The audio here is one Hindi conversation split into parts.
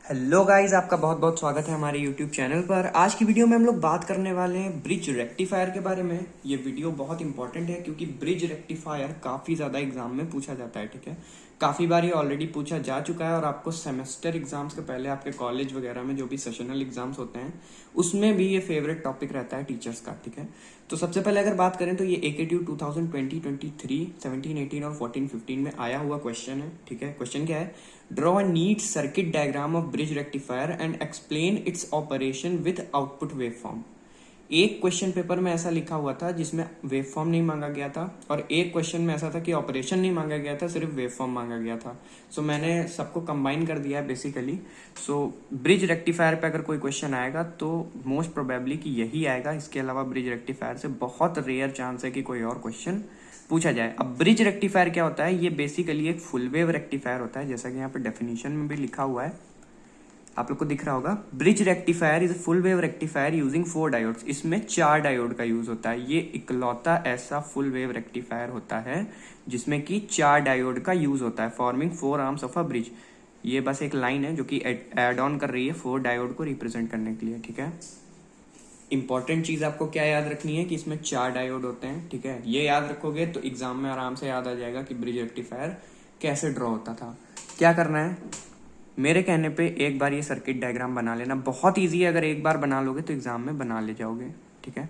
हेलो गाइस, आपका बहुत बहुत स्वागत है हमारे यूट्यूब चैनल पर। आज की वीडियो में हम लोग बात करने वाले हैं ब्रिज रेक्टिफायर के बारे में। ये वीडियो बहुत इंपॉर्टेंट है क्योंकि ब्रिज रेक्टिफायर काफ़ी ज़्यादा एग्जाम में पूछा जाता है। ठीक है, काफ़ी बार ये ऑलरेडी पूछा जा चुका है और आपको सेमेस्टर एग्जाम्स के पहले आपके कॉलेज वगैरह में जो भी सेशनल एग्जाम्स होते हैं उसमें भी ये फेवरेट टॉपिक रहता है टीचर्स का। ठीक है, तो सबसे पहले अगर बात करें तो ये AKTU 2020, 23, 17, 18 और 14, 15 में आया हुआ क्वेश्चन है। ठीक है, क्वेश्चन क्या है? Draw a neat circuit diagram of bridge rectifier and explain its operation with output waveform. एक क्वेश्चन पेपर में ऐसा लिखा हुआ था जिसमें वेवफॉर्म नहीं मांगा गया था और एक क्वेश्चन में ऐसा था कि ऑपरेशन नहीं मांगा गया था, सिर्फ वेवफॉर्म मांगा गया था। सो मैंने सबको कंबाइन कर दिया है बेसिकली। सो ब्रिज रेक्टिफायर पे अगर कोई क्वेश्चन आएगा तो मोस्ट प्रोबेबली कि यही आएगा। इसके अलावा ब्रिज रेक्टिफायर से बहुत रेयर चांस है कि कोई और क्वेश्चन पूछा जाए। अब ब्रिज रेक्टिफायर क्या होता है? ये बेसिकली एक फुल वेव रेक्टिफायर होता है, जैसा कि यहाँ पे डेफिनेशन में भी लिखा हुआ है, आप लोग को दिख रहा होगा। Bridge rectifier is full wave rectifier using 4 diodes. इसमें 4 डायोड का यूज होता है। ये इकलौता ऐसा फुल वेव रेक्टिफायर होता है जिसमें कि 4 डायोड का यूज होता है, forming 4 arms of a bridge. ये बस एक लाइन है जो कि एड ऑन कर रही है 4 डायोड को रिप्रेजेंट करने के लिए। ठीक है, इंपॉर्टेंट चीज आपको क्या याद रखनी है कि इसमें 4 डायोड होते हैं। ठीक है, ये याद रखोगे तो एग्जाम में आराम से याद आ जाएगा कि ब्रिज रेक्टिफायर कैसे ड्रॉ होता था। क्या करना है, मेरे कहने पे एक बार ये सर्किट डायग्राम बना लेना। बहुत इजी है, अगर एक बार बना लोगे तो एग्जाम में बना ले जाओगे। ठीक है,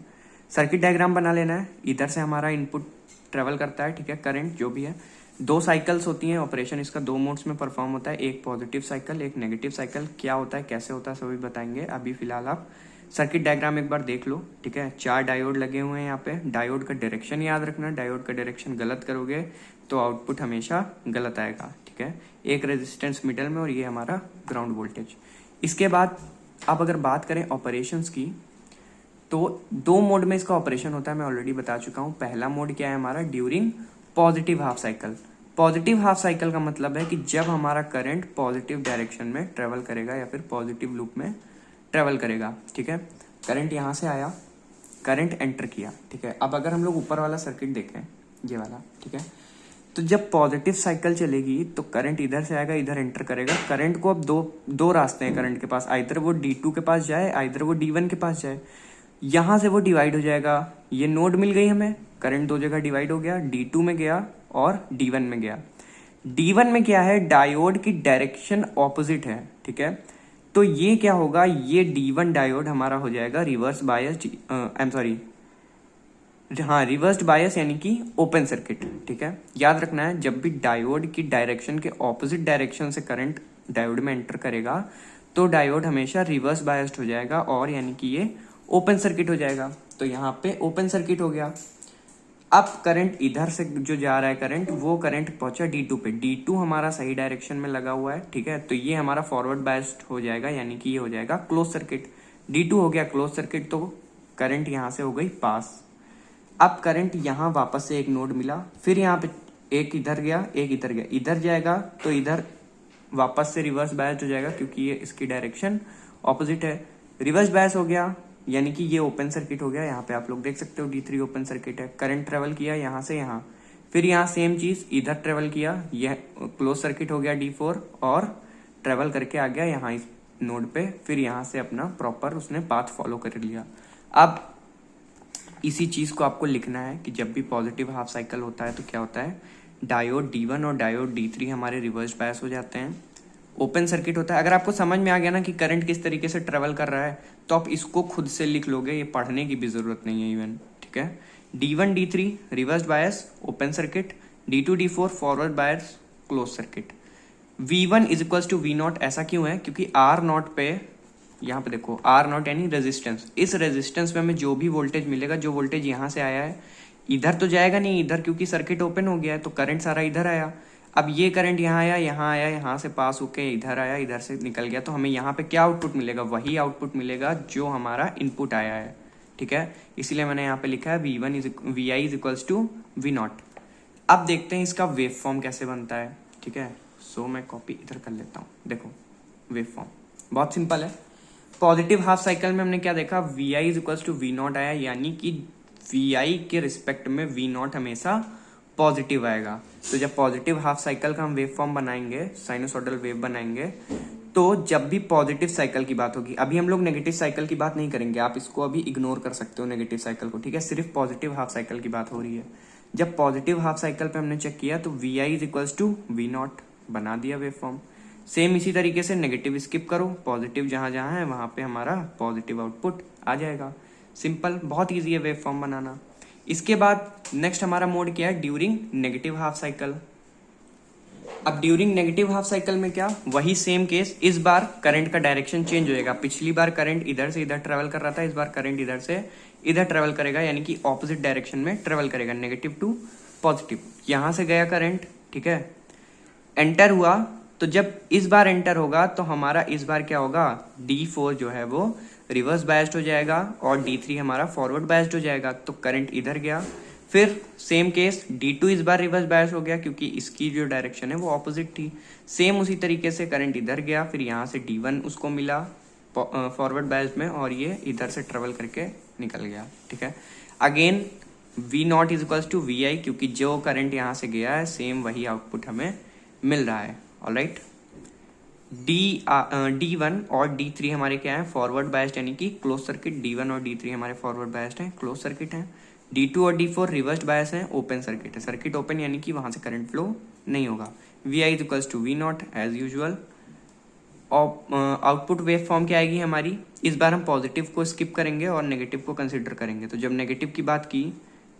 सर्किट डायग्राम बना लेना है। इधर से हमारा इनपुट ट्रेवल करता है, ठीक है, करंट जो भी है। 2 साइकिल्स होती हैं, ऑपरेशन इसका 2 मोड्स में परफॉर्म होता है, एक पॉजिटिव साइकिल, एक नेगेटिव साइकिल। क्या होता है, कैसे होता है, सभी बताएंगे। अभी फिलहाल आप सर्किट डायग्राम एक बार देख लो। ठीक है, 4 डायोड लगे हुए हैं यहाँ पे। डायोड का डायरेक्शन याद रखना, डायोड का डायरेक्शन गलत करोगे तो आउटपुट हमेशा गलत आएगा। ठीक है, एक रेजिस्टेंस मिडल में और ये हमारा ग्राउंड वोल्टेज। इसके बाद अब अगर बात करें ऑपरेशंस की तो 2 मोड में इसका ऑपरेशन होता है, मैं ऑलरेडी बता चुका हूँ। पहला मोड क्या है हमारा, during positive half cycle. Positive half cycle का मतलब है कि जब हमारा करंट पॉजिटिव डायरेक्शन में ट्रेवल करेगा या फिर पॉजिटिव लूप में ट्रेवल करेगा। ठीक है, करंट यहां से आया, करंट एंटर किया। ठीक है, अब अगर हम लोग ऊपर वाला सर्किट देखें, ये वाला, ठीक है, तो जब पॉजिटिव साइकिल चलेगी तो करंट इधर से आएगा, इधर एंटर करेगा। करंट को अब दो रास्ते हैं करंट के पास, आइदर वो D2 के पास जाए, आइदर वो D1 के पास जाए। यहां से वो डिवाइड हो जाएगा। ये नोड मिल गई हमें, करंट 2 जगह डिवाइड हो गया, D2 में गया और D1 में गया। D1 में क्या है, डायोड की डायरेक्शन ऑपोजिट है। ठीक है, तो ये क्या होगा, ये D1 डायोड हमारा हो जाएगा रिवर्स बायस, रिवर्स्ड बायस यानी कि ओपन सर्किट। ठीक है, याद रखना है जब भी डायोड की डायरेक्शन के ऑपोजिट डायरेक्शन से करंट डायोड में एंटर करेगा तो डायोड हमेशा रिवर्स बायस्ड हो जाएगा और यानी कि ये ओपन सर्किट हो जाएगा। तो यहाँ पे ओपन सर्किट हो गया। अब करंट इधर से जो जा रहा है करंट, वो करंट पहुंचा D2 पे। D2 हमारा सही डायरेक्शन में लगा हुआ है। ठीक है, तो ये हमारा फॉरवर्ड बायस्ड हो जाएगा यानी कि ये हो जाएगा क्लोज सर्किट। D2 हो गया क्लोज सर्किट, तो करंट यहां से हो गई पास। अब करंट यहां वापस से एक नोड मिला, फिर यहाँ पे एक इधर गया, एक इधर गया। इधर जाएगा तो इधर वापस से रिवर्स बायस्ड हो जाएगा क्योंकि ये इसकी डायरेक्शन ऑपोजिट है। रिवर्स बायस हो गया यानी कि ये ओपन सर्किट हो गया। यहाँ पे आप लोग देख सकते हो D3 ओपन सर्किट है। करंट ट्रेवल किया यहाँ से यहाँ, फिर यहाँ सेम चीज इधर ट्रेवल किया, यह क्लोज सर्किट हो गया D4 और ट्रेवल करके आ गया यहाँ इस नोड पे। फिर यहाँ से अपना प्रॉपर उसने पाथ फॉलो कर लिया। अब इसी चीज को आपको लिखना है कि जब भी पॉजिटिव हाफ साइकिल होता है तो क्या होता है, डायोड D1 और डायोड D3 हमारे रिवर्स बायस हो जाते हैं, ओपन सर्किट होता है। अगर आपको समझ में आ गया ना कि करंट किस तरीके से ट्रेवल कर रहा है तो आप इसको खुद से लिख लोगे, ये पढ़ने की भी जरूरत नहीं है इवन। ठीक है, D1 D3 reverse bias open circuit, D2 D4 forward bias close circuit. V1 is equal to V0। ऐसा क्यों है, क्योंकि R0 पे, यहाँ पे देखो R0 यानी रेजिस्टेंस, इस रेजिस्टेंस में हमें जो भी वोल्टेज मिलेगा, जो वोल्टेज यहाँ से आया है इधर तो जाएगा नहीं, इधर क्योंकि सर्किट ओपन हो गया है तो करंट सारा इधर आया। अब ये करंट यहाँ आया, यहाँ आया, यहाँ से पास होके इधर आया, इधर से निकल गया, तो हमें यहाँ पे क्या आउटपुट मिलेगा, वही आउटपुट मिलेगा जो हमारा इनपुट आया है। ठीक है, इसीलिए मैंने यहाँ पे लिखा है VI is equals to V0। अब देखते हैं इसका वेव फॉर्म कैसे बनता है। ठीक है, सो मैं कॉपी इधर कर लेता हूँ। देखो वेव फॉर्म बहुत सिंपल है। पॉजिटिव हाफ साइकिल में हमने क्या देखा, VI is equals to V0 आया, यानी कि VI के रिस्पेक्ट में V0 हमेशा पॉजिटिव आएगा। तो जब पॉजिटिव हाफ साइकिल का हम वेव फॉर्म बनाएंगे, साइनोसॉइडल वेव बनाएंगे, तो जब भी पॉजिटिव साइकिल की बात होगी, अभी हम लोग नेगेटिव साइकिल की बात नहीं करेंगे, आप इसको अभी इग्नोर कर सकते हो नेगेटिव साइकिल को, ठीक है, सिर्फ पॉजिटिव हाफ साइकिल की बात हो रही है। जब पॉजिटिव हाफ साइकिल पे हमने चेक किया तो V I is equals to V naught, बना दिया वेव फॉर्म। सेम इसी तरीके से नेगेटिव स्किप करो, पॉजिटिव जहां जहां है वहां पे हमारा पॉजिटिव आउटपुट आ जाएगा। सिंपल, बहुत ईजी है वेव फॉर्म बनाना। इसके बाद नेक्स्ट हमारा मोड क्या है, ड्यूरिंग नेगेटिव हाफ साइकिल। अब ड्यूरिंग नेगेटिव हाफ साइकिल में क्या, वही सेम केस, इस बार करंट का डायरेक्शन चेंज होएगा। पिछली बार करंट इधर से इधर ट्रेवल कर रहा था, इस बार करंट इधर से इधर ट्रेवल करेगा, यानी कि ऑपोजिट डायरेक्शन में ट्रेवल करेगा, नेगेटिव टू पॉजिटिव। यहां से गया करंट, ठीक है, एंटर हुआ, तो जब इस बार एंटर होगा तो हमारा इस बार क्या होगा, D4 जो है वो रिवर्स बायस्ड हो जाएगा और D3 हमारा फॉरवर्ड बायस्ड हो जाएगा। तो करंट इधर गया, फिर सेम केस D2 इस बार रिवर्स बायस हो गया क्योंकि इसकी जो डायरेक्शन है वो ऑपोजिट थी। सेम उसी तरीके से करंट इधर गया, फिर यहाँ से D1 उसको मिला फॉरवर्ड बायस में और ये इधर से ट्रेवल करके निकल गया, ठीक है। Again V naught is equals to V I, क्योंकि जो करंट यहाँ से गया है सेम वही आउटपुट हमें मिल रहा है। ऑलराइट, D1 और D3 हमारे क्या है, फॉरवर्ड बायस्ड यानी कि क्लोज सर्किट। D1 और D3 हमारे फॉरवर्ड बायस्ड हैं, क्लोज सर्किट हैं। D2 और D4 रिवर्स्ड बायस है, ओपन सर्किट है। सर्किट ओपन यानी कि वहां से करंट फ्लो नहीं होगा। Vi is equals to V naught as usual. Output wave form क्या आएगी हमारी, इस बार हम पॉजिटिव को स्किप करेंगे और नेगेटिव को कंसिडर करेंगे। तो जब नेगेटिव की बात की,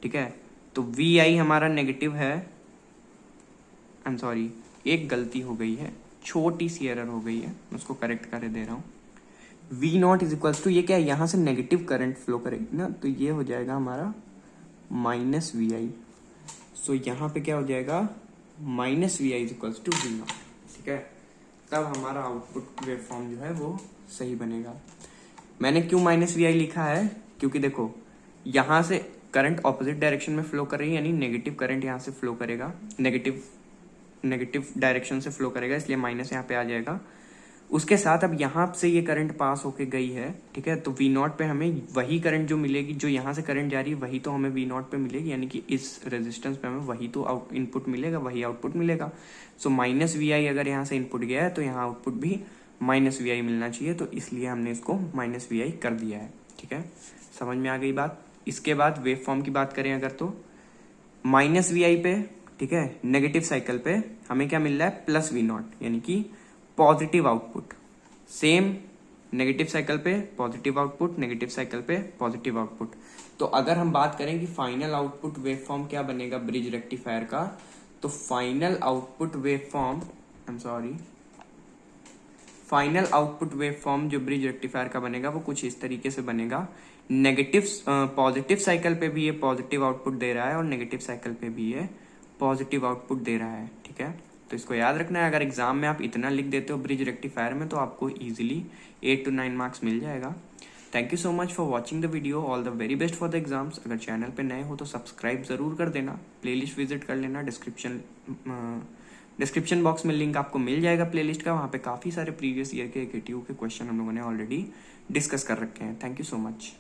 ठीक है, तो Vi हमारा नेगेटिव है, आई एम सॉरी, एक गलती हो गई है, छोटी सी एरर हो गई है, मैं उसको करेक्ट कर दे रहा हूँ। V naught is equals to, ये क्या है, यहाँ से नेगेटिव करंट फ्लो करेगी ना, तो ये हो जाएगा हमारा माइनस वी आई। सो यहाँ पे क्या हो जाएगा, minus V I is equals to V naught, ठीक है। तब हमारा आउटपुट वेव फॉर्म जो है वो सही बनेगा। मैंने क्यों माइनस वी आई लिखा है, क्योंकि देखो यहाँ से करंट ऑपोजिट डायरेक्शन में फ्लो कर रही है, यानी नेगेटिव करंट यहाँ से फ्लो करेगा, नेगेटिव डायरेक्शन से फ्लो करेगा, इसलिए माइनस यहाँ पे आ जाएगा। उसके साथ अब यहाँ से ये करंट पास होके गई है, ठीक है, तो वी नॉट पे हमें वही करंट जो मिलेगी, जो यहाँ से करंट जा रही है वही तो हमें वी नॉट पे मिलेगी, यानी कि इस रेजिस्टेंस पे हमें वही तो इनपुट मिलेगा, वही आउटपुट मिलेगा। सो माइनस वी आई अगर यहाँ से इनपुट गया है तो यहाँ आउटपुट भी माइनस वी आई मिलना चाहिए, तो इसलिए हमने इसको माइनस वी आई कर दिया है, ठीक है। समझ में आ गई बात। इसके बाद वेव फॉर्म की बात करें अगर, तो माइनस वी आई पे, ठीक है, नेगेटिव साइकिल पे हमें क्या मिल रहा है, प्लस वी नॉट, यानी कि positive output. Same negative cycle पे पॉजिटिव आउटपुट, नेगेटिव साइकिल पे पॉजिटिव आउटपुट। तो अगर हम बात करें कि फाइनल आउटपुट वेव फॉर्म क्या बनेगा ब्रिज रेक्टिफायर का, तो final output wave form, I am sorry, final output wave form जो ब्रिज रेक्टिफायर का बनेगा वो कुछ इस तरीके से बनेगा। नेगेटिव पॉजिटिव साइकिल पे भी ये पॉजिटिव आउटपुट दे रहा है और नेगेटिव साइकिल पे भी ये पॉजिटिव आउटपुट दे रहा है, ठीक है। तो इसको याद रखना है, अगर एग्जाम में आप इतना लिख देते हो ब्रिज रेक्टिफायर में तो आपको इजीली 8 to 9 मार्क्स मिल जाएगा। Thank you so much for watching the video, all the very best for the exams. अगर चैनल पे नए हो तो सब्सक्राइब जरूर कर देना, प्लेलिस्ट विजिट कर लेना, डिस्क्रिप्शन बॉक्स में लिंक आपको मिल जाएगा प्लेलिस्ट का, वहाँ पे काफ़ी सारे प्रीवियस ईयर के KTU के क्वेश्चन हम लोगों ने ऑलरेडी डिस्कस कर रखे हैं। Thank you so much.